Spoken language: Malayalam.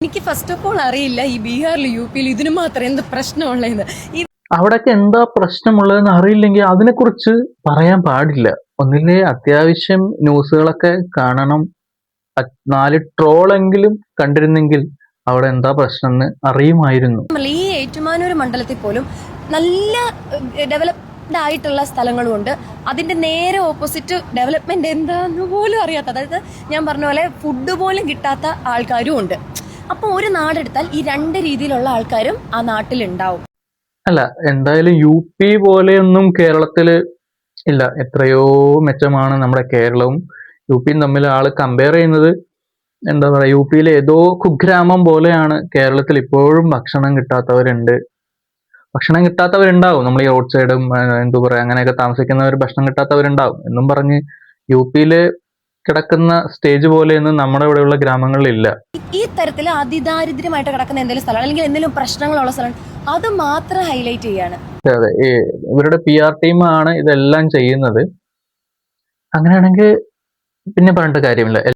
എനിക്ക് ഫസ്റ്റ് ഓഫ് ഓൾ അറിയില്ല ഈ ബീഹാറിൽ യു.പിയിൽ ഇതിന് മാത്രം എന്ത് പ്രശ്നമുള്ളതെന്ന്. അവിടെയൊക്കെ എന്താ പ്രശ്നമുള്ളതെന്ന് അറിയില്ലെങ്കിൽ അതിനെക്കുറിച്ച് പറയാൻ പാടില്ല. ഒന്നില്ലേ അത്യാവശ്യം ന്യൂസുകളൊക്കെ കാണണം. 4 ട്രോളെങ്കിലും കണ്ടിരുന്നെങ്കിൽ അവിടെ എന്താ പ്രശ്നം എന്ന് അറിയുമായിരുന്നു. ഈ ഏറ്റുമാനൂർ മണ്ഡലത്തിൽ പോലും നല്ല ഡെവലപ്ഡ് ആയിട്ടുള്ള സ്ഥലങ്ങളും ഉണ്ട്. അതിന്റെ നേരെ ഓപ്പോസിറ്റ് ഡെവലപ്മെന്റ് എന്താന്ന് പോലും അറിയാത്ത, അതായത് ഞാൻ പറഞ്ഞ പോലെ ഫുഡ് പോലും കിട്ടാത്ത ആൾക്കാരും ഉണ്ട്. അപ്പോൾ ഒരു നാടെടുത്താൽ ഈ 2 രീതിയിലുള്ള ആൾക്കാരും ആ നാട്ടിലുണ്ടാവും. അല്ല, എന്തായാലും യു.പി പോലെയൊന്നും കേരളത്തില് ഇല്ല. എത്രയോ മെച്ചമാണ് നമ്മുടെ കേരളവും യു.പിയും തമ്മിൽ ആള് കമ്പയർ ചെയ്യുന്നത്. എന്താ പറയാ, യു.പിയിലെ ഏതോ കുഗ്രാമം പോലെയാണ് കേരളത്തിൽ ഇപ്പോഴും ഭക്ഷണം കിട്ടാത്തവരുണ്ടാവും. നമ്മൾ ഈ റോഡ് സൈഡും എന്താ പറയാ അങ്ങനെയൊക്കെ താമസിക്കുന്നവർ ഭക്ഷണം കിട്ടാത്തവരുണ്ടാവും എന്നും പറഞ്ഞ് യു.പിയില് കിടക്കുന്ന സ്റ്റേജ് പോലെയൊന്നും നമ്മുടെ ഇവിടെയുള്ള ഗ്രാമങ്ങളിലില്ല. ഈ തരത്തിൽ അതിദാരിദ്ര്യമായിട്ട് കിടക്കുന്ന എന്തെങ്കിലും സ്ഥലം അല്ലെങ്കിൽ എന്തെങ്കിലും പ്രശ്നങ്ങളുള്ള സ്ഥലം അത് മാത്രം ഹൈലൈറ്റ് ചെയ്യാണ്. അതെ, ഇവരുടെ PR ടീമാണ് ഇതെല്ലാം ചെയ്യുന്നത്. അങ്ങനെയാണെങ്കിൽ പിന്നെ പറഞ്ഞിട്ട് കാര്യമില്ല.